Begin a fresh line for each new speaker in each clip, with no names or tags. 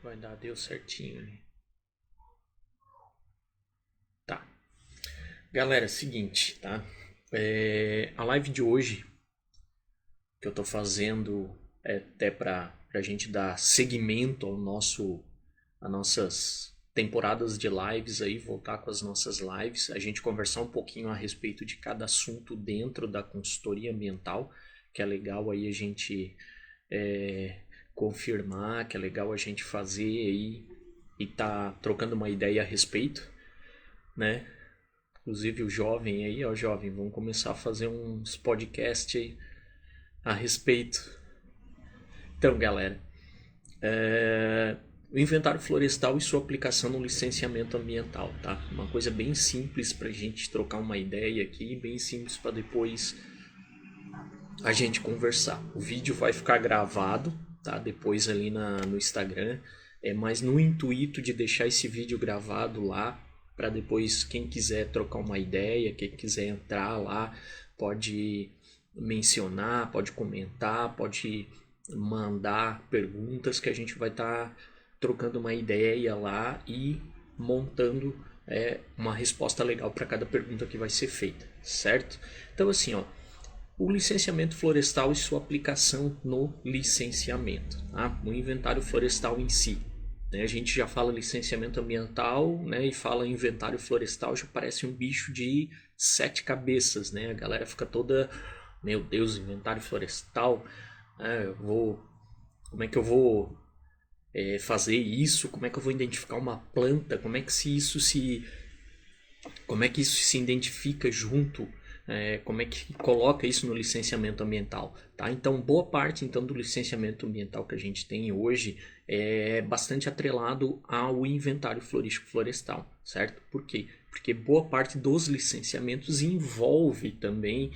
Vai dar, deu certinho ali. Tá. Galera, seguinte, tá? A live de hoje que eu tô fazendo é até pra gente dar seguimento às nossas temporadas de lives aí, voltar com as nossas lives, a gente conversar um pouquinho a respeito de cada assunto dentro da consultoria ambiental, que é legal aí a gente confirmar, que é legal a gente fazer aí e tá trocando uma ideia a respeito, né? Inclusive o jovem aí, ó, jovem, vamos começar a fazer uns podcasts aí a respeito. Então, galera, o inventário florestal e sua aplicação no licenciamento ambiental, tá? Uma coisa bem simples para a gente trocar uma ideia aqui, bem simples para depois a gente conversar. O vídeo vai ficar gravado, tá? Depois ali no Instagram, mas no intuito de deixar esse vídeo gravado lá para depois quem quiser trocar uma ideia, quem quiser entrar lá, pode mencionar, pode comentar, pode mandar perguntas que a gente vai estar trocando uma ideia lá e montando uma resposta legal para cada pergunta que vai ser feita, certo? Então assim, ó, o licenciamento florestal e sua aplicação no licenciamento, tá? O inventário florestal em si. Né? A gente já fala licenciamento ambiental, né? E fala inventário florestal, já parece um bicho de 7 cabeças, né? A galera fica toda, meu Deus, inventário florestal, como é que eu vou fazer isso? Como é que eu vou identificar uma planta? Como é que isso se identifica junto? Como é que coloca isso no licenciamento ambiental, tá? Então, boa parte então do licenciamento ambiental que a gente tem hoje é bastante atrelado ao inventário florístico florestal, certo? Por quê? Porque boa parte dos licenciamentos envolve também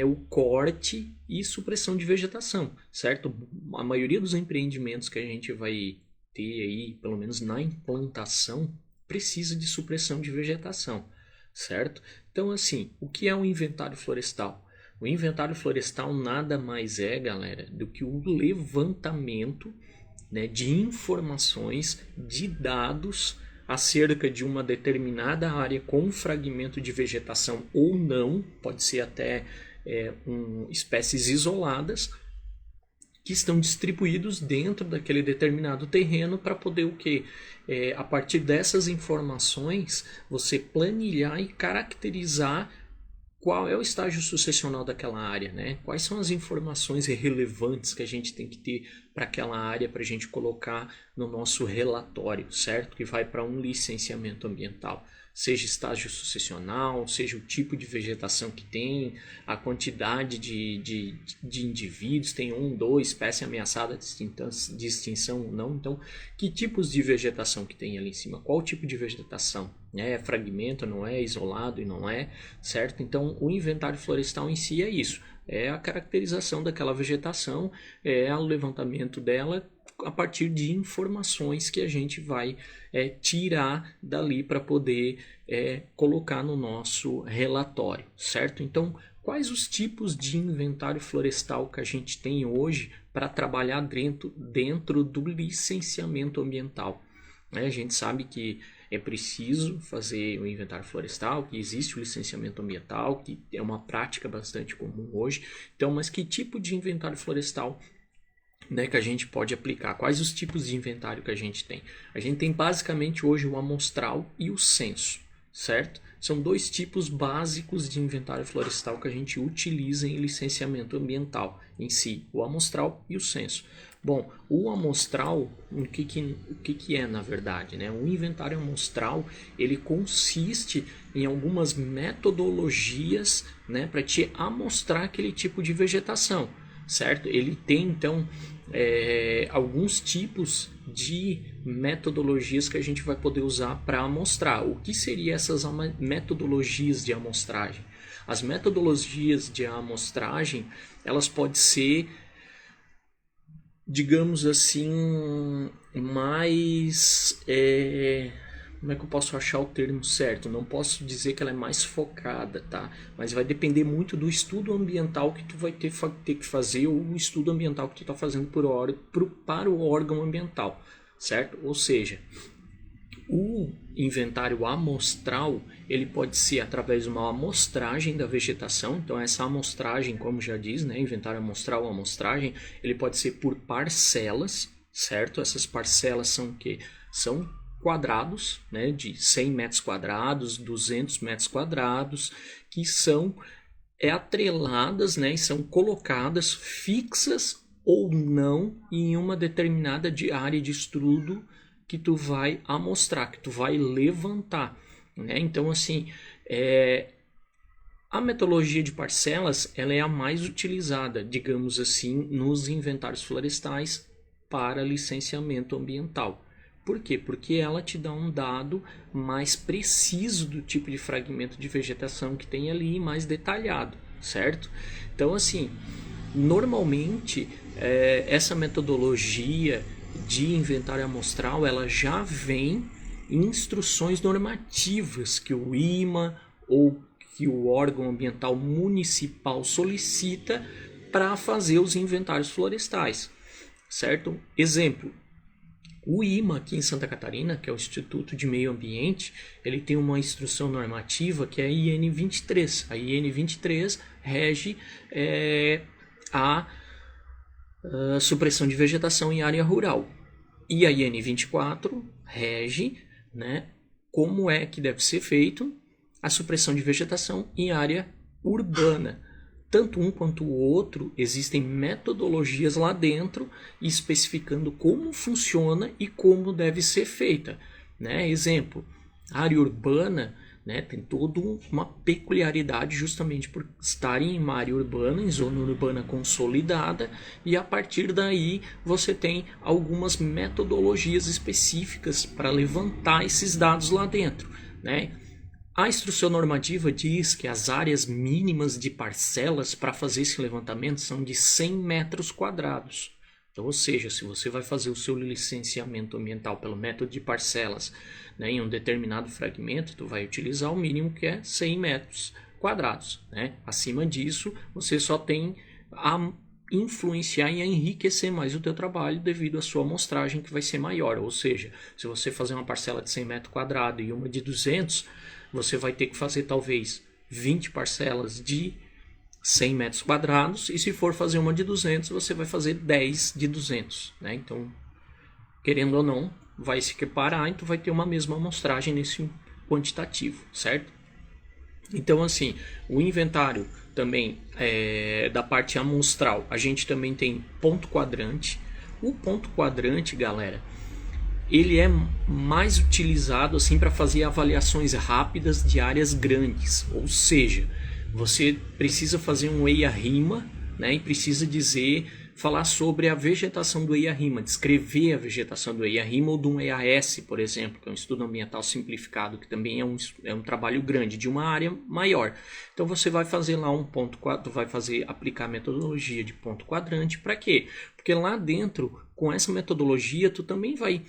o corte e supressão de vegetação, certo? A maioria dos empreendimentos que a gente vai ter aí, pelo menos na implantação, precisa de supressão de vegetação, certo? Então, assim, o que é um inventário florestal? O inventário florestal nada mais é, galera, do que o levantamento, né, de informações, de dados acerca de uma determinada área com fragmento de vegetação ou não, pode ser até espécies isoladas, que estão distribuídos dentro daquele determinado terreno para poder o quê? A partir dessas informações, você planilhar e caracterizar qual é o estágio sucessional daquela área, né? Quais são as informações relevantes que a gente tem que ter para aquela área para a gente colocar no nosso relatório, certo? Que vai para um licenciamento ambiental. Seja estágio sucessional, seja o tipo de vegetação que tem, a quantidade de indivíduos, tem um, dois, espécie ameaçada de extinção ou não. Então, que tipos de vegetação que tem ali em cima? Qual tipo de vegetação? É fragmento, não é isolado e não é, certo? Então, o inventário florestal em si é isso. É a caracterização daquela vegetação, é o levantamento dela a partir de informações que a gente vai tirar dali para poder colocar no nosso relatório, certo? Então, quais os tipos de inventário florestal que a gente tem hoje para trabalhar dentro do licenciamento ambiental? A gente sabe que é preciso fazer o inventário florestal, que existe o licenciamento ambiental, que é uma prática bastante comum hoje. Então, mas que tipo de inventário florestal, né, que a gente pode aplicar? Quais os tipos de inventário que a gente tem? A gente tem basicamente hoje o amostral e o censo, certo? São dois tipos básicos de inventário florestal que a gente utiliza em licenciamento ambiental em si, o amostral e o censo. Bom, o amostral, o que é na verdade, né? O inventário amostral, ele consiste em algumas metodologias, né, para te amostrar aquele tipo de vegetação, certo? Ele tem então alguns tipos de metodologias que a gente vai poder usar para amostrar. O que seriam essas metodologias de amostragem? As metodologias de amostragem, elas podem ser, digamos assim, mais... como é que eu posso achar o termo certo? Não posso dizer que ela é mais focada, tá? Mas vai depender muito do estudo ambiental que tu vai ter que fazer, ou o estudo ambiental que tu está fazendo para o órgão ambiental. certo? Ou seja, o inventário amostral, ele pode ser através de uma amostragem da vegetação. Então essa amostragem, como já diz, né, inventário amostral ou amostragem, ele pode ser por parcelas, certo? Essas parcelas são o quê? São quadrados, né, de 100 metros quadrados, 200 metros quadrados, que são atreladas, né, e são colocadas fixas ou não em uma determinada área de estudo que tu vai amostrar, que tu vai levantar, né? Então, assim, a metodologia de parcelas, ela é a mais utilizada, digamos assim, nos inventários florestais para licenciamento ambiental. Por quê? Porque ela te dá um dado mais preciso do tipo de fragmento de vegetação que tem ali, mais detalhado, certo? Então, assim, normalmente, essa metodologia de inventário amostral, ela já vem em instruções normativas que o IMA ou que o órgão ambiental municipal solicita para fazer os inventários florestais, certo? Exemplo, o IMA aqui em Santa Catarina, que é o Instituto de Meio Ambiente, ele tem uma instrução normativa que é a IN 23. A IN 23 rege a supressão de vegetação em área rural. E a IN 24 rege, né, como é que deve ser feito a supressão de vegetação em área urbana. Tanto um quanto o outro, existem metodologias lá dentro especificando como funciona e como deve ser feita, né? Exemplo, área urbana, né, tem toda uma peculiaridade justamente por estarem em uma área urbana, em zona urbana consolidada, e a partir daí você tem algumas metodologias específicas para levantar esses dados lá dentro, né? A instrução normativa diz que as áreas mínimas de parcelas para fazer esse levantamento são de 100 metros quadrados. Então, ou seja, se você vai fazer o seu licenciamento ambiental pelo método de parcelas, né, em um determinado fragmento, tu vai utilizar o mínimo que é 100 metros quadrados. Né? Acima disso, você só tem a influenciar e a enriquecer mais o teu trabalho devido à sua amostragem que vai ser maior. Ou seja, se você fazer uma parcela de 100 metros quadrados e uma de 200, você vai ter que fazer talvez 20 parcelas de 100 metros quadrados, e se for fazer uma de 200, você vai fazer 10 de 200. Né? Então, querendo ou não, vai se equiparar e tu vai ter uma mesma amostragem nesse quantitativo, certo? Então, assim, o inventário também da parte amostral, a gente também tem ponto quadrante. O ponto quadrante, galera, ele é mais utilizado assim para fazer avaliações rápidas de áreas grandes, ou seja, você precisa fazer um EIA-RIMA, né, e precisa falar sobre a vegetação do EIA-RIMA, descrever a vegetação do EIA-RIMA ou de um EAS, por exemplo, que é um estudo ambiental simplificado, que também é um trabalho grande, de uma área maior. Então você vai fazer lá aplicar a metodologia de ponto quadrante, para quê? Porque lá dentro, com essa metodologia, tu também vai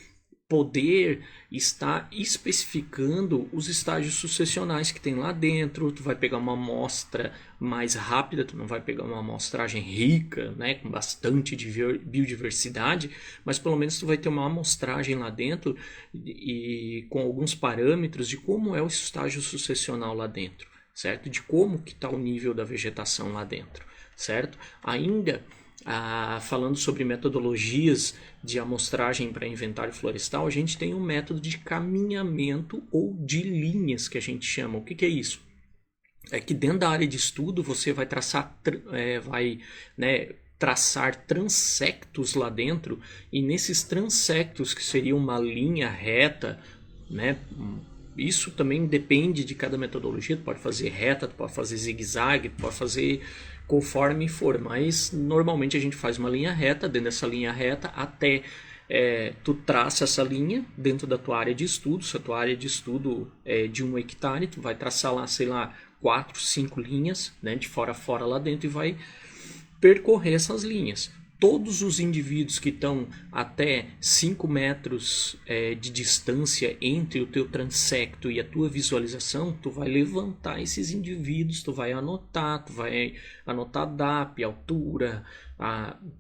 poder estar especificando os estágios sucessionais que tem lá dentro. Tu vai pegar uma amostra mais rápida, tu não vai pegar uma amostragem rica, né, com bastante de biodiversidade, mas pelo menos tu vai ter uma amostragem lá dentro e com alguns parâmetros de como é o estágio sucessional lá dentro, certo? De como que está o nível da vegetação lá dentro, certo? Ainda falando sobre metodologias de amostragem para inventário florestal, a gente tem um método de caminhamento ou de linhas que a gente chama. O que é isso? É que dentro da área de estudo você vai traçar, traçar transectos lá dentro, e nesses transectos, que seria uma linha reta, né? Isso também depende de cada metodologia. Tu pode fazer reta, tu pode fazer zigue-zague, tu pode fazer conforme for, mas normalmente a gente faz uma linha reta. Dentro dessa linha reta, até tu traça essa linha dentro da tua área de estudo. Se a tua área de estudo é de 1 hectare, tu vai traçar lá, sei lá, 4, 5 linhas, né, de fora a fora lá dentro, e vai percorrer essas linhas. Todos os indivíduos que estão até 5 metros de distância entre o teu transecto e a tua visualização, tu vai levantar esses indivíduos, tu vai anotar DAP, altura,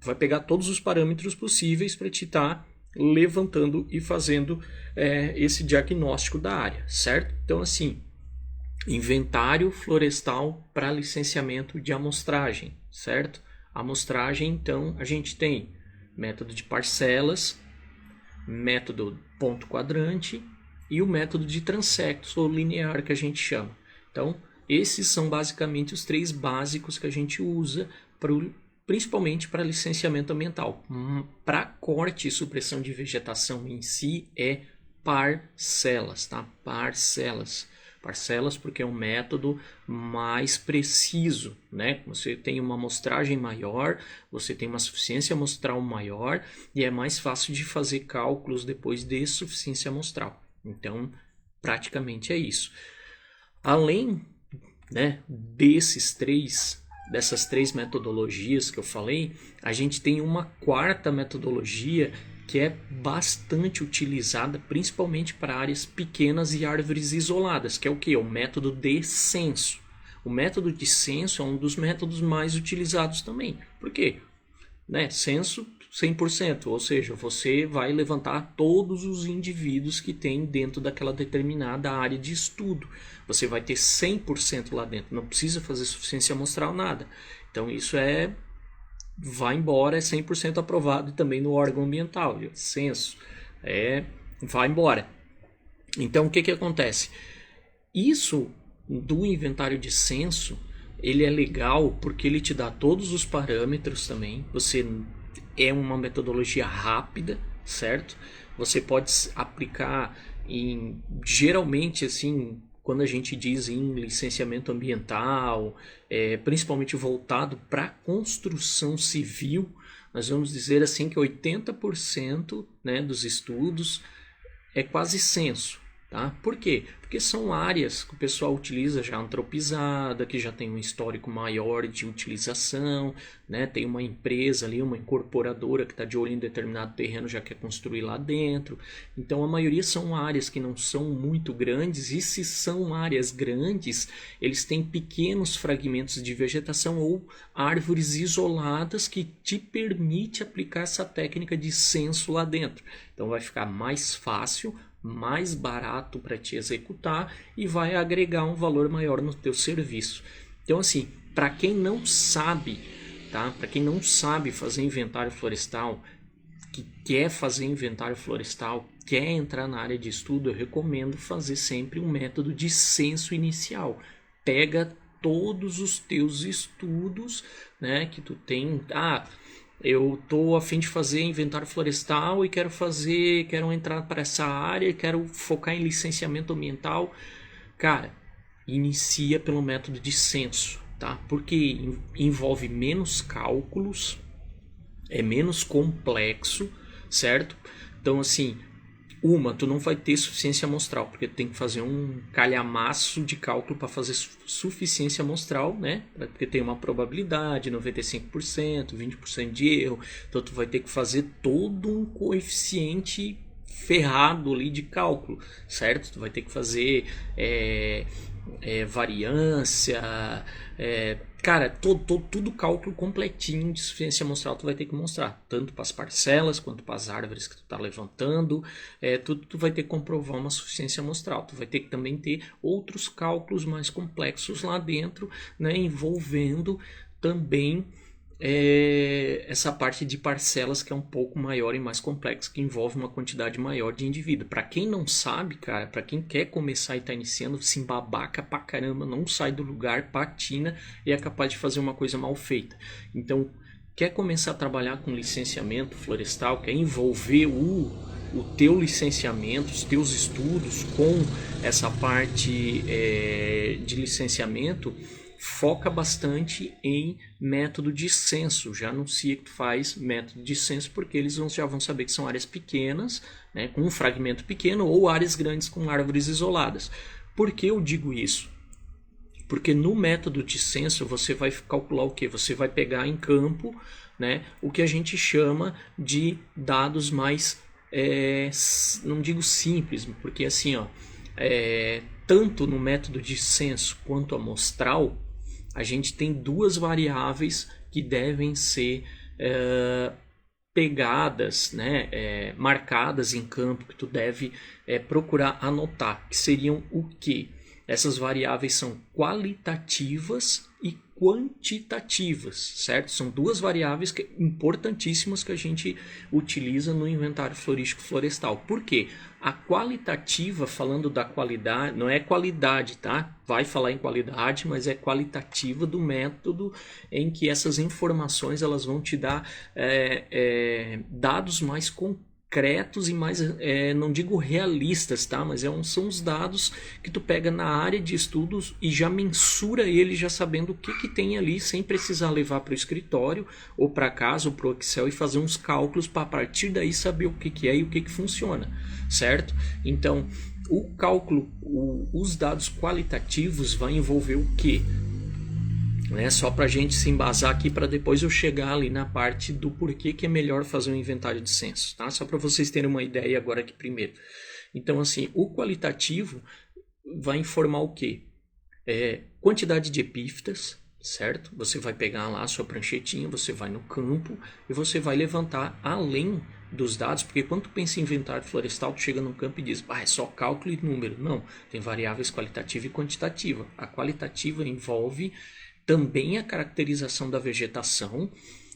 vai pegar todos os parâmetros possíveis para te estar levantando e fazendo esse diagnóstico da área, certo? Então, assim, inventário florestal para licenciamento de amostragem, certo? Amostragem, então, a gente tem método de parcelas, método ponto quadrante e o método de transectos ou linear que a gente chama. Então, esses são basicamente os 3 básicos que a gente usa principalmente para licenciamento ambiental. Para corte e supressão de vegetação em si é parcelas, tá? Parcelas. Parcelas porque é um método mais preciso, né? Você tem uma amostragem maior, você tem uma suficiência amostral maior e é mais fácil de fazer cálculos depois de suficiência amostral. Então, praticamente é isso. Além, né, dessas três metodologias que eu falei, a gente tem uma quarta metodologia que é bastante utilizada principalmente para áreas pequenas e árvores isoladas, que é o que? O método de censo. O método de censo é um dos métodos mais utilizados também. Por quê? Né? Censo 100%, ou seja, você vai levantar todos os indivíduos que tem dentro daquela determinada área de estudo. Você vai ter 100% lá dentro, não precisa fazer suficiência amostral, nada. Então isso vai embora, é 100% aprovado também no órgão ambiental, censo, vai embora. Então o que acontece? Isso do inventário de censo, ele é legal porque ele te dá todos os parâmetros também, é uma metodologia rápida, certo? Você pode aplicar geralmente assim, quando a gente diz em licenciamento ambiental, principalmente voltado para construção civil, nós vamos dizer assim que 80%, né, dos estudos é quase censo. Tá? Por quê? Porque são áreas que o pessoal utiliza já antropizada, que já tem um histórico maior de utilização, né? Tem uma empresa ali, uma incorporadora que está de olho em determinado terreno, já quer construir lá dentro. Então a maioria são áreas que não são muito grandes, e se são áreas grandes, eles têm pequenos fragmentos de vegetação ou árvores isoladas que te permite aplicar essa técnica de censo lá dentro. Então vai ficar mais fácil, mais barato para te executar e vai agregar um valor maior no teu serviço. Então assim, para quem não sabe, tá? Para quem não sabe fazer inventário florestal, que quer fazer inventário florestal, quer entrar na área de estudo, eu recomendo fazer sempre um método de censo inicial. Pega todos os teus estudos, né, que tu tem, eu tô a fim de fazer inventário florestal e quero entrar para essa área, quero focar em licenciamento ambiental. Cara, inicia pelo método de censo, tá? Porque envolve menos cálculos, é menos complexo, certo? Então, assim, tu não vai ter suficiência amostral, porque tu tem que fazer um calhamaço de cálculo para fazer suficiência amostral, né? Porque tem uma probabilidade, 95%, 20% de erro. Então tu vai ter que fazer todo um coeficiente ferrado ali de cálculo, certo? Tu vai ter que fazer variância, cara, tudo cálculo completinho de suficiência amostral tu vai ter que mostrar, tanto para as parcelas quanto para as árvores que tu está levantando, tudo tu vai ter que comprovar uma suficiência amostral. Tu vai ter que também ter outros cálculos mais complexos lá dentro, né, envolvendo também essa parte de parcelas que é um pouco maior e mais complexa, que envolve uma quantidade maior de indivíduo. Para quem não sabe, cara, para quem quer começar e tá iniciando, se embabaca pra caramba, não sai do lugar, patina e é capaz de fazer uma coisa mal feita. Então, quer começar a trabalhar com licenciamento florestal, quer envolver o teu licenciamento, os teus estudos com essa parte de licenciamento, foca bastante em método de censo. Já anuncia que tu faz método de censo, porque eles já vão saber que são áreas pequenas, né, com um fragmento pequeno, ou áreas grandes com árvores isoladas. Por que eu digo isso? Porque no método de censo você vai calcular o que? Você vai pegar em campo, né, o que a gente chama de dados mais, não digo simples, porque assim, tanto no método de censo quanto amostral, a gente tem duas variáveis que devem ser pegadas, né, marcadas em campo que tu deve procurar anotar, que seriam o quê? Essas variáveis são qualitativas e quantitativas, certo? São duas variáveis importantíssimas que a gente utiliza no inventário florístico florestal. Por quê? A qualitativa, falando da qualidade, não é qualidade, tá? Vai falar em qualidade, mas é qualitativa do método em que essas informações elas vão te dar dados mais concretos e mais, não digo realistas, tá? Mas são os dados que tu pega na área de estudos e já mensura ele, já sabendo o que tem ali, sem precisar levar para o escritório, ou para casa, ou para o Excel, e fazer uns cálculos para a partir daí saber o que é e o que funciona, certo? Então, o cálculo, os dados qualitativos vai envolver o quê? Só para a gente se embasar aqui para depois eu chegar ali na parte do porquê que é melhor fazer um inventário de censo, tá? Só para vocês terem uma ideia agora aqui primeiro. Então, assim, o qualitativo vai informar o quê? Quantidade de epífitas, certo? Você vai pegar lá a sua pranchetinha, você vai no campo e você vai levantar além dos dados, porque quando tu pensa em inventário florestal, tu chega no campo e diz, é só cálculo e número. Não, tem variáveis qualitativa e quantitativa. A qualitativa envolve também a caracterização da vegetação,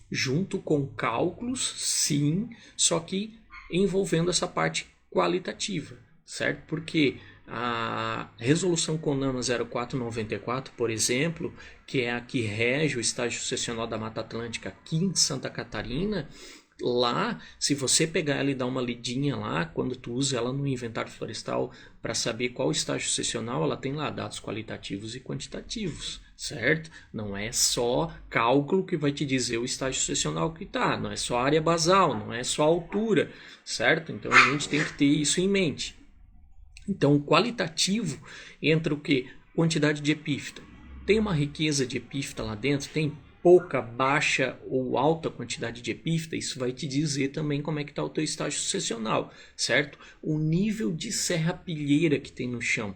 junto com cálculos, sim, só que envolvendo essa parte qualitativa, certo? Porque a resolução CONAMA 0494, por exemplo, que é a que rege o estágio sucessional da Mata Atlântica aqui em Santa Catarina, lá, se você pegar ela e dar uma lidinha lá, quando tu usa ela no inventário florestal para saber qual o estágio sucessional, ela tem lá dados qualitativos e quantitativos, certo? Não é só cálculo que vai te dizer o estágio sucessional que tá, não é só área basal, não é só altura, certo? Então a gente tem que ter isso em mente. Então o qualitativo entra o que? Quantidade de epífita. Tem uma riqueza de epífita lá dentro? Tem pouca, baixa ou alta quantidade de epífita? Isso vai te dizer também como é que está o teu estágio sucessional, certo? O nível de serrapilheira que tem no chão.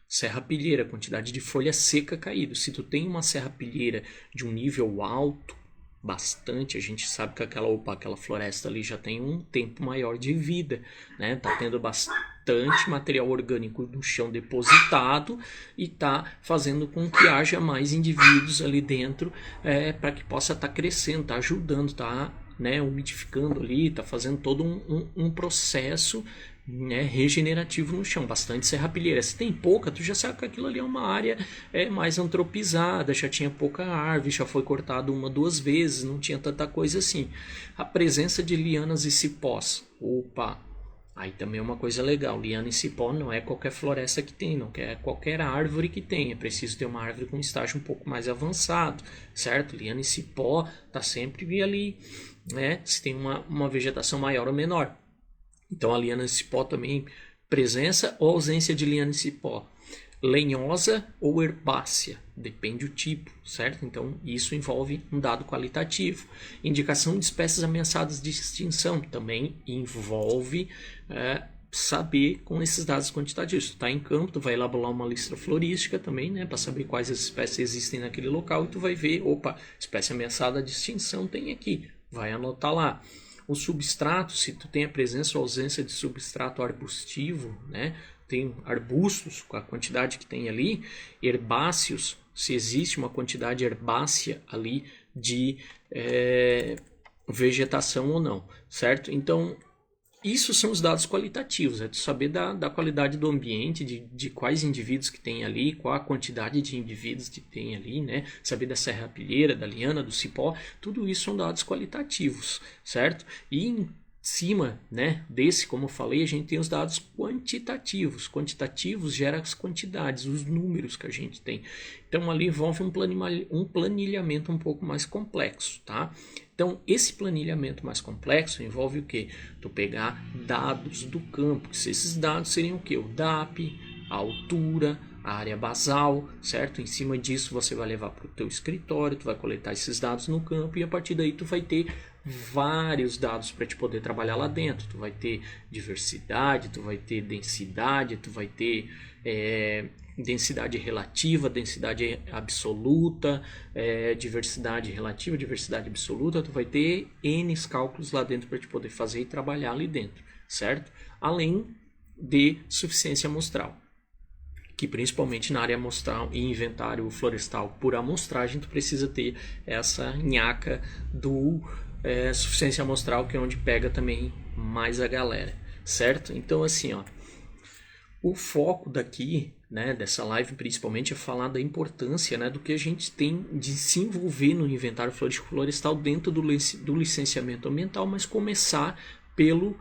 Serrapilheira, quantidade de folha seca caída. Se tu tem uma serrapilheira de um nível alto, bastante, a gente sabe que aquela floresta ali já tem um tempo maior de vida, né? Tá tendo bastante material orgânico no chão depositado e tá fazendo com que haja mais indivíduos ali dentro para que possa estar crescendo, tá ajudando, tá, né, umidificando ali, tá fazendo todo um processo, né, regenerativo no chão, bastante serrapilheira. Se tem pouca, tu já sabe que aquilo ali é uma área mais antropizada, já tinha pouca árvore, já foi cortado 1, 2 vezes, não tinha tanta coisa assim. A presença de lianas e cipós, aí também é uma coisa legal. Liana e cipó não é qualquer floresta que tem, não é qualquer árvore que tem, é preciso ter uma árvore com um estágio um pouco mais avançado, certo? Liana e cipó tá sempre ali, né, se tem uma vegetação maior ou menor. Então a liana de cipó também, presença ou ausência de liana de cipó. Lenhosa ou herbácea, depende do tipo, certo? Então isso envolve um dado qualitativo. Indicação de espécies ameaçadas de extinção também envolve saber com esses dados quantitativos. Tu tá em campo, tu vai elaborar uma lista florística também, né, para saber quais as espécies existem naquele local, e tu vai ver, espécie ameaçada de extinção tem aqui, vai anotar lá. O substrato, se tu tem a presença ou ausência de substrato arbustivo, né? Tem arbustos com a quantidade que tem ali, herbáceos, se existe uma quantidade herbácea ali de vegetação ou não, certo? Então, isso são os dados qualitativos, tu saber da qualidade do ambiente, de quais indivíduos que tem ali, qual a quantidade de indivíduos que tem ali, né? Saber da serrapilheira, da liana, do cipó, tudo isso são dados qualitativos, certo? E em cima, né, desse, como eu falei, a gente tem os dados quantitativos. Quantitativos gera as quantidades, os números que a gente tem. Então ali envolve um planilhamento um pouco mais complexo, tá? Então, esse planilhamento mais complexo envolve o quê? Tu pegar dados do campo. Esses dados seriam o quê? O DAP, a altura, a área basal, certo? Em cima disso você vai levar para o teu escritório, tu vai coletar esses dados no campo e a partir daí tu vai ter vários dados para te poder trabalhar lá dentro. Tu vai ter diversidade, tu vai ter densidade, tu vai ter densidade relativa, densidade absoluta, diversidade relativa, diversidade absoluta. Tu vai ter N cálculos lá dentro para te poder fazer e trabalhar ali dentro, certo? Além de suficiência amostral, que principalmente na área amostral e inventário florestal por amostragem, tu precisa ter essa nhaca do suficiência amostral, que é onde pega também mais a galera, certo? Então assim, ó, o foco daqui, né, dessa live principalmente é falar da importância, né, do que a gente tem de se envolver no inventário florístico florestal dentro do licenciamento ambiental, mas começar pelo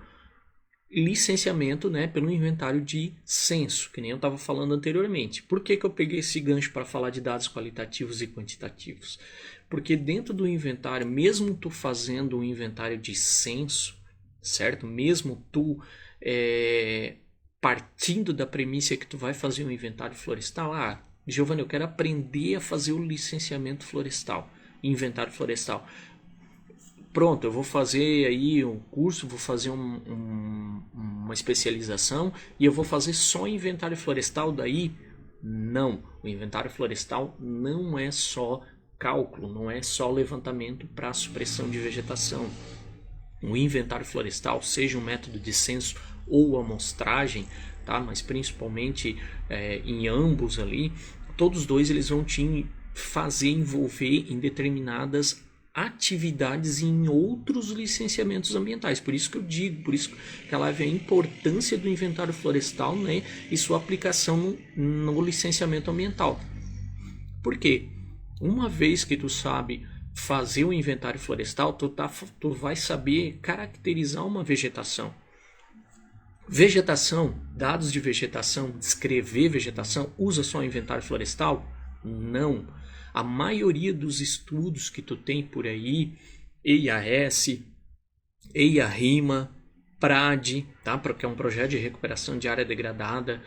licenciamento, né, pelo inventário de censo, que nem eu estava falando anteriormente. Por que eu peguei esse gancho para falar de dados qualitativos e quantitativos? Porque dentro do inventário, mesmo tu fazendo um inventário de censo, certo? Mesmo tu partindo da premissa que tu vai fazer um inventário florestal, Giovanni, eu quero aprender a fazer o licenciamento florestal, inventário florestal. Pronto, eu vou fazer aí um curso, vou fazer uma especialização e eu vou fazer só inventário florestal daí? Não, o inventário florestal não é só cálculo, não é só levantamento para supressão de vegetação. O inventário florestal, seja um método de censo ou amostragem, tá? Mas principalmente em ambos ali, todos dois eles vão te fazer envolver em determinadas atividades em outros licenciamentos ambientais. Por isso que eu digo, por isso que ela vê a importância do inventário florestal, né, e sua aplicação no licenciamento ambiental. Por quê? Uma vez que tu sabe fazer o inventário florestal, tu vai saber caracterizar uma vegetação. Vegetação, dados de vegetação, descrever vegetação, usa só inventário florestal? Não. A maioria dos estudos que tu tem por aí, EIAS, EIA-RIMA, PRAD, tá? Porque é um projeto de recuperação de área degradada,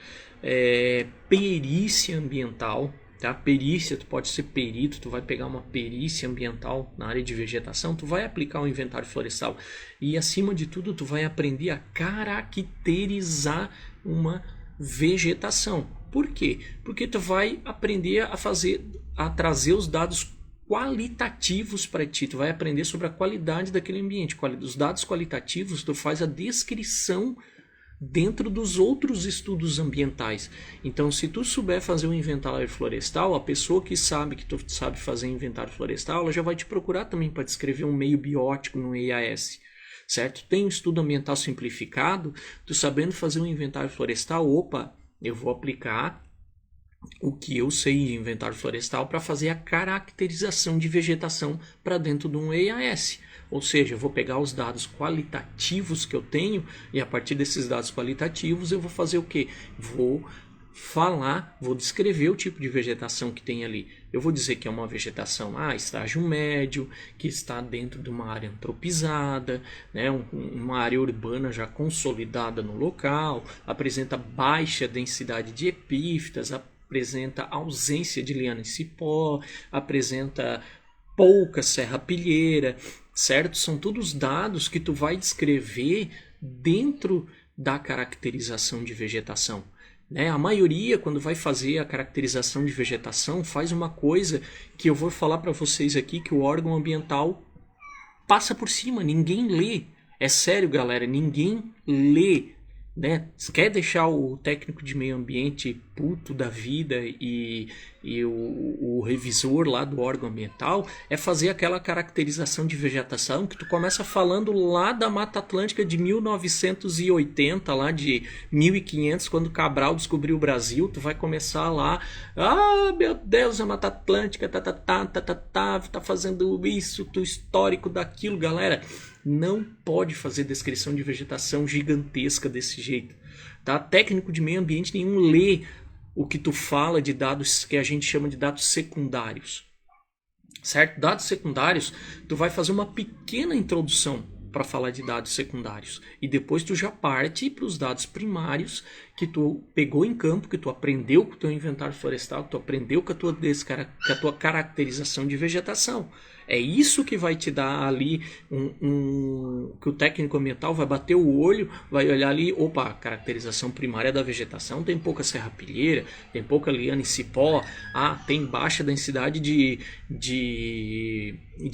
perícia ambiental, tá? Perícia, tu pode ser perito, tu vai pegar uma perícia ambiental na área de vegetação, tu vai aplicar o inventário florestal e acima de tudo tu vai aprender a caracterizar uma vegetação. Por quê? Porque tu vai aprender a trazer os dados qualitativos para ti, tu vai aprender sobre a qualidade daquele ambiente. Os dados qualitativos tu faz a descrição dentro dos outros estudos ambientais. Então, se tu souber fazer um inventário florestal, a pessoa que tu sabe fazer inventário florestal, ela já vai te procurar também para descrever um meio biótico no EIAS, certo? Tem um estudo ambiental simplificado, tu sabendo fazer um inventário florestal, eu vou aplicar o que eu sei de inventário florestal para fazer a caracterização de vegetação para dentro de um EIAS. Ou seja, eu vou pegar os dados qualitativos que eu tenho e a partir desses dados qualitativos eu vou fazer o quê? Vou descrever o tipo de vegetação que tem ali. Eu vou dizer que é uma vegetação estágio médio, que está dentro de uma área antropizada, né, uma área urbana já consolidada no local, apresenta baixa densidade de epífitas, apresenta ausência de liana em cipó, apresenta pouca serrapilheira, certo? São todos dados que tu vai descrever dentro da caracterização de vegetação. Né? A maioria, quando vai fazer a caracterização de vegetação, faz uma coisa que eu vou falar para vocês aqui, que o órgão ambiental passa por cima, ninguém lê. É sério, galera, ninguém lê. Né? Quer deixar o técnico de meio ambiente puto da vida e o revisor lá do órgão ambiental é fazer aquela caracterização de vegetação que tu começa falando lá da Mata Atlântica de 1980, lá de 1500, quando Cabral descobriu o Brasil. Tu vai começar lá, meu Deus, a Mata Atlântica tá fazendo isso, o histórico daquilo, galera. Não pode fazer descrição de vegetação gigantesca desse jeito. Tá? Técnico de meio ambiente nenhum lê o que tu fala de dados que a gente chama de dados secundários. Certo? Dados secundários, tu vai fazer uma pequena introdução. para falar de dados secundários. E depois tu já parte para os dados primários que tu pegou em campo, que tu aprendeu com o teu inventário florestal, que tu aprendeu com a tua caracterização de vegetação. É isso que vai te dar ali que o técnico ambiental vai bater o olho, vai olhar ali, opa, caracterização primária da vegetação, tem pouca serrapilheira, tem pouca liana e cipó, tem baixa densidade de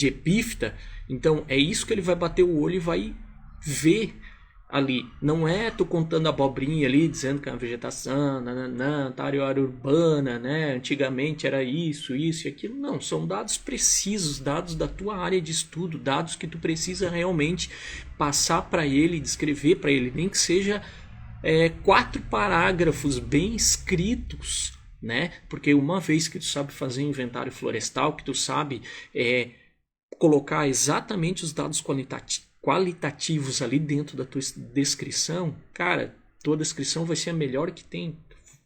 epífita. Então é isso que ele vai bater o olho e vai ver ali. Não é tu contando abobrinha ali, dizendo que é uma vegetação, tá, área urbana, né? Antigamente era isso e aquilo. Não, são dados precisos, dados da tua área de estudo, dados que tu precisa realmente passar para ele, descrever para ele, nem que seja 4 parágrafos bem escritos, né? Porque uma vez que tu sabe fazer inventário florestal, que tu sabe colocar exatamente os dados qualitativos ali dentro da tua descrição, cara, tua descrição vai ser a melhor que tem.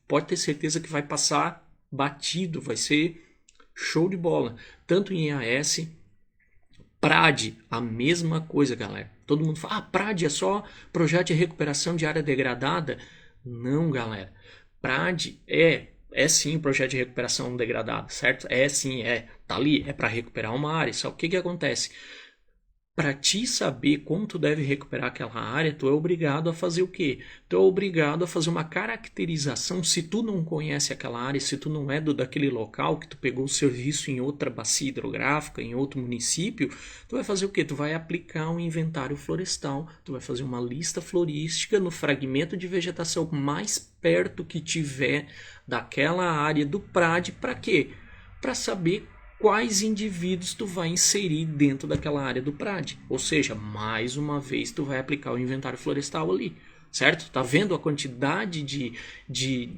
Pode ter certeza que vai passar batido, vai ser show de bola. Tanto em EAS, PRAD, a mesma coisa, galera. Todo mundo fala, PRAD é só projeto de recuperação de área degradada. Não, galera. PRAD é sim projeto de recuperação degradada, certo? Sim, tá ali, é para recuperar uma área. Só que o que acontece? Para ti saber como tu deve recuperar aquela área, tu é obrigado a fazer o quê? Tu é obrigado a fazer uma caracterização. Se tu não conhece aquela área, se tu não é daquele local, que tu pegou o serviço em outra bacia hidrográfica, em outro município, tu vai fazer o quê? Tu vai aplicar um inventário florestal, tu vai fazer uma lista florística no fragmento de vegetação mais perto que tiver daquela área do PRAD. Para quê? Para saber quais indivíduos tu vai inserir dentro daquela área do PRAD. Ou seja, mais uma vez tu vai aplicar o inventário florestal ali, certo? Tá vendo a quantidade de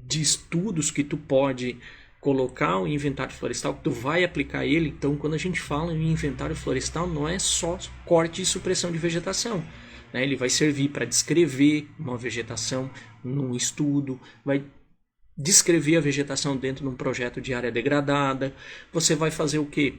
estudos que tu pode colocar o inventário florestal, que tu vai aplicar ele? Então, quando a gente fala em inventário florestal, não é só corte e supressão de vegetação, né? Ele vai servir para descrever uma vegetação num estudo, vai descrever a vegetação dentro de um projeto de área degradada. Você vai fazer o quê?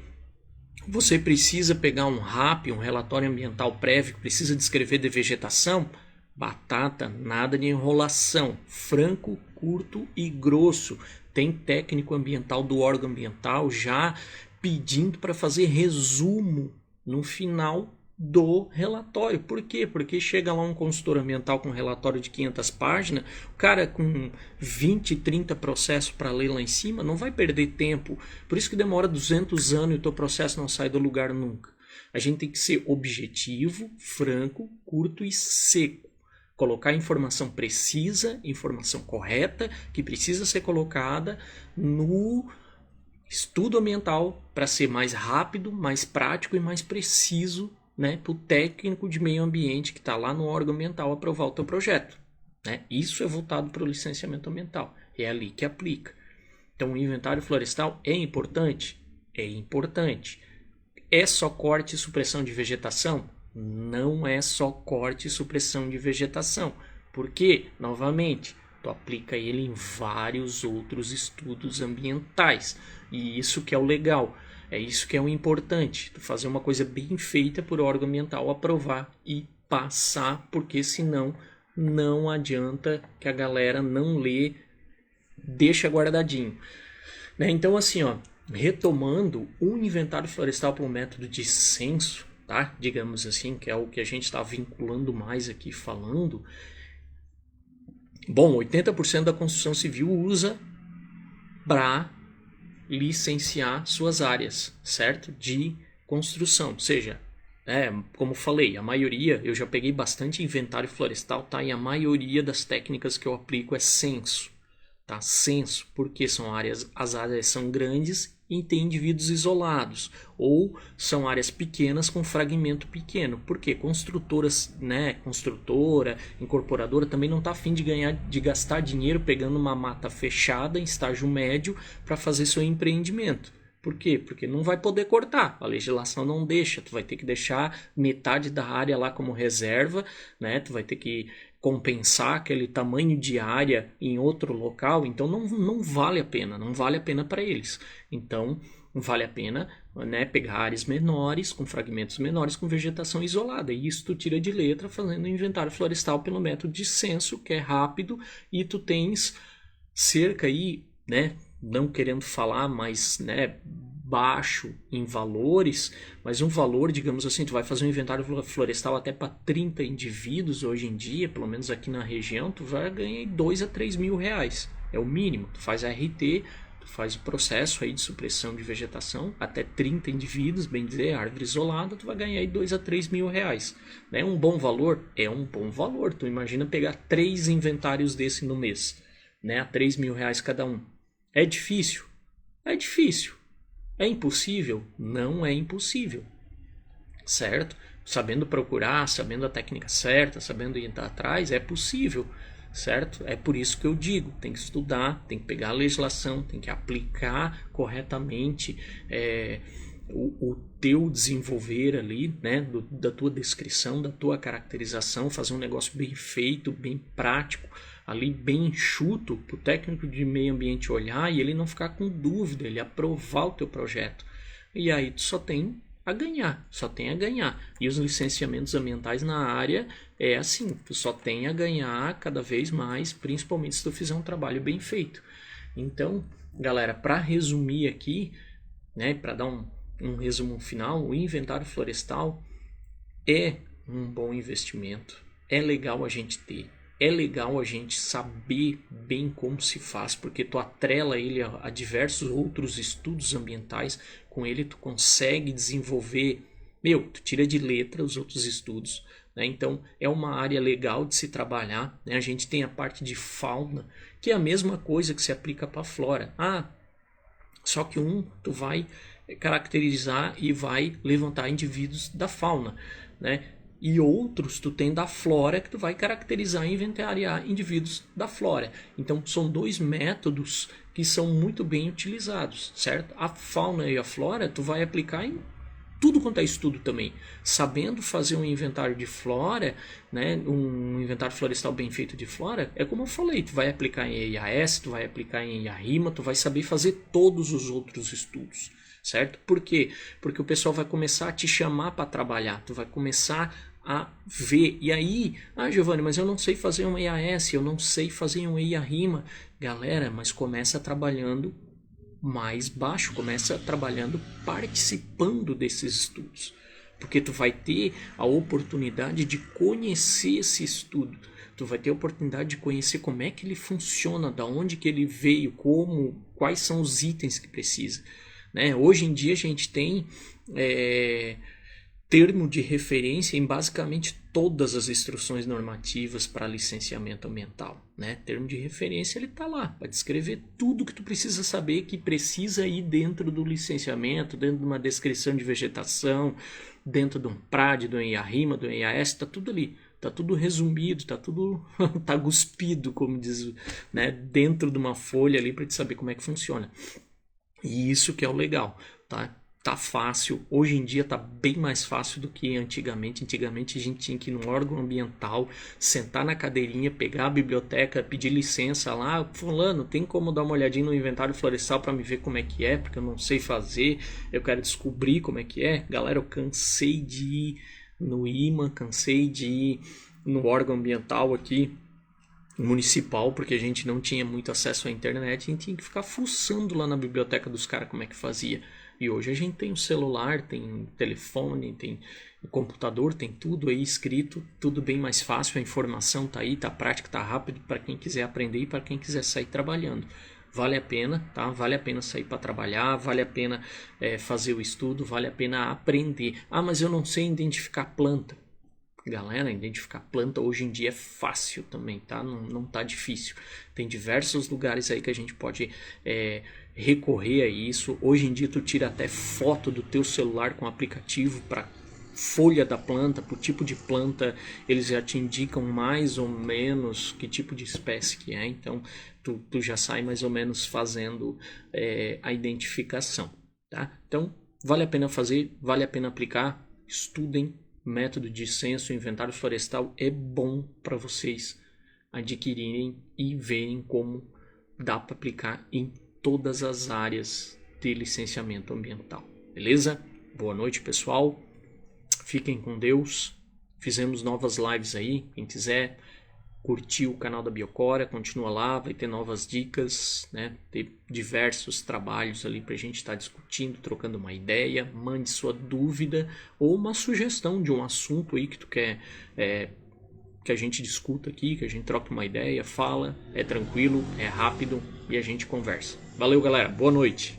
Você precisa pegar um RAP, um relatório ambiental prévio, precisa descrever de vegetação. Batata, nada de enrolação. Franco, curto e grosso. Tem técnico ambiental do órgão ambiental já pedindo para fazer resumo no final do relatório. Por quê? Porque chega lá um consultor ambiental com um relatório de 500 páginas, o cara com 20, 30 processos para ler lá em cima, não vai perder tempo. Por isso que demora 200 anos e o teu processo não sai do lugar nunca. A gente tem que ser objetivo, franco, curto e seco. Colocar informação precisa, informação correta, que precisa ser colocada no estudo ambiental para ser mais rápido, mais prático e mais preciso, né, para o técnico de meio ambiente que está lá no órgão ambiental aprovar o teu projeto, né? Isso é voltado para o licenciamento ambiental. É ali que aplica. Então, o inventário florestal é importante? É importante. É só corte e supressão de vegetação? Não é só corte e supressão de vegetação. Por quê? Novamente, tu aplica ele em vários outros estudos ambientais. E isso que é o legal. É isso que é o importante, tu fazer uma coisa bem feita por órgão ambiental, aprovar e passar, porque senão não adianta que a galera não lê, deixa guardadinho. Né? Então assim, retomando, o inventário florestal para um método de censo, tá? Digamos assim, que é o que a gente está vinculando mais aqui falando. Bom, 80% da construção civil usa para licenciar suas áreas, certo? De construção, ou seja, como falei, a maioria, eu já peguei bastante inventário florestal, tá? E a maioria das técnicas que eu aplico é censo, tá? Censo, porque as áreas são grandes e tem indivíduos isolados, ou são áreas pequenas com fragmento pequeno. Porque construtoras, né, construtora, incorporadora também não está a fim de gastar dinheiro pegando uma mata fechada em estágio médio para fazer seu empreendimento. Por quê? Porque não vai poder cortar, a legislação não deixa, tu vai ter que deixar metade da área lá como reserva, né? Tu vai ter que compensar aquele tamanho de área em outro local, então não vale a pena, não vale a pena para eles. Então vale a pena, né, pegar áreas menores, com fragmentos menores, com vegetação isolada. E isso tu tira de letra fazendo inventário florestal pelo método de censo, que é rápido, e tu tens cerca aí, né, não querendo falar, mas, né, baixo em valores, mas um valor, digamos assim, tu vai fazer um inventário florestal até para 30 indivíduos hoje em dia, pelo menos aqui na região, tu vai ganhar 2 a 3 mil reais. É o mínimo. Tu faz RT, tu faz o processo aí de supressão de vegetação, até 30 indivíduos, bem dizer, árvore isolada, tu vai ganhar aí 2 a 3 mil reais. É um bom valor? É um bom valor. Tu imagina pegar 3 inventários desse no mês, né, a 3 mil reais cada um. É difícil? É difícil. É impossível? Não é impossível, certo? Sabendo procurar, sabendo a técnica certa, sabendo ir atrás, é possível, certo? É por isso que eu digo, tem que estudar, tem que pegar a legislação, tem que aplicar corretamente o teu desenvolver ali, né, da tua descrição, da tua caracterização, fazer um negócio bem feito, bem prático, ali bem enxuto, para o técnico de meio ambiente olhar e ele não ficar com dúvida, ele aprovar o teu projeto. E aí tu só tem a ganhar, só tem a ganhar. E os licenciamentos ambientais na área é assim, tu só tem a ganhar cada vez mais, principalmente se tu fizer um trabalho bem feito. Então, galera, para resumir aqui, né, para dar um resumo final, o inventário florestal é um bom investimento, é legal a gente ter. É legal a gente saber bem como se faz, porque tu atrela ele a diversos outros estudos ambientais, com ele tu consegue desenvolver, tu tira de letra os outros estudos, né? Então é uma área legal de se trabalhar, né? A gente tem a parte de fauna, que é a mesma coisa que se aplica para a flora. Só que tu vai caracterizar e vai levantar indivíduos da fauna, né? E outros tu tem da flora que tu vai caracterizar e inventariar indivíduos da flora. Então são 2 métodos que são muito bem utilizados, certo? A fauna e a flora tu vai aplicar em tudo quanto é estudo também. Sabendo fazer um inventário de flora, né, um inventário florestal bem feito de flora, é como eu falei, tu vai aplicar em EIAS, tu vai aplicar em IARIMA, tu vai saber fazer todos os outros estudos, certo? Por quê? Porque o pessoal vai começar a te chamar para trabalhar, tu vai começar a ver. E aí, Giovanni, mas eu não sei fazer um EAS, eu não sei fazer um EIA-RIMA. Galera, mas começa trabalhando mais baixo, começa trabalhando participando desses estudos. Porque tu vai ter a oportunidade de conhecer esse estudo. Tu vai ter a oportunidade de conhecer como é que ele funciona, da onde que ele veio, quais são os itens que precisa. Né? Hoje em dia a gente tem termo de referência em basicamente todas as instruções normativas para licenciamento ambiental, né? Termo de referência ele está lá para descrever tudo que tu precisa saber que precisa ir dentro do licenciamento, dentro de uma descrição de vegetação, dentro de um PRAD, do EIA-RIMA, do EIAS, está tudo ali. Tá tudo resumido, tá tudo tá cuspido, como diz, né, dentro de uma folha ali para te saber como é que funciona. E isso que é o legal, tá? Tá fácil, hoje em dia tá bem mais fácil do que antigamente. Antigamente a gente tinha que ir num órgão ambiental, sentar na cadeirinha, pegar a biblioteca, pedir licença lá, fulano, tem como dar uma olhadinha no inventário florestal para me ver como é que é, porque eu não sei fazer, eu quero descobrir como é que é. Galera, eu cansei de ir no IMA, cansei de ir no órgão ambiental aqui municipal, porque a gente não tinha muito acesso à internet, a gente tinha que ficar fuçando lá na biblioteca dos caras como é que fazia. E hoje a gente tem o celular, tem telefone, tem computador, tem tudo aí escrito, tudo bem mais fácil, a informação tá aí, tá prática, tá rápido para quem quiser aprender e para quem quiser sair trabalhando. Vale a pena, tá? Vale a pena sair para trabalhar, vale a pena fazer o estudo, vale a pena aprender. Mas eu não sei identificar planta. Galera, identificar planta hoje em dia é fácil também, tá? Não tá difícil. Tem diversos lugares aí que a gente pode recorrer a isso. Hoje em dia tu tira até foto do teu celular com aplicativo para folha da planta, pro tipo de planta, eles já te indicam mais ou menos que tipo de espécie que é. Então tu já sai mais ou menos fazendo a identificação, tá? Então vale a pena fazer, vale a pena aplicar, estudem, método de censo e inventário florestal é bom para vocês adquirirem e verem como dá para aplicar em todas as áreas de licenciamento ambiental. Beleza? Boa noite, pessoal. Fiquem com Deus. Fizemos novas lives aí. Quem quiser curtir o canal da Biocora, continua lá, vai ter novas dicas, né? Ter diversos trabalhos ali pra gente estar discutindo, trocando uma ideia. Mande sua dúvida ou uma sugestão de um assunto aí que tu quer que a gente discuta aqui, que a gente troque uma ideia, fala, é tranquilo, é rápido e a gente conversa. Valeu, galera. Boa noite.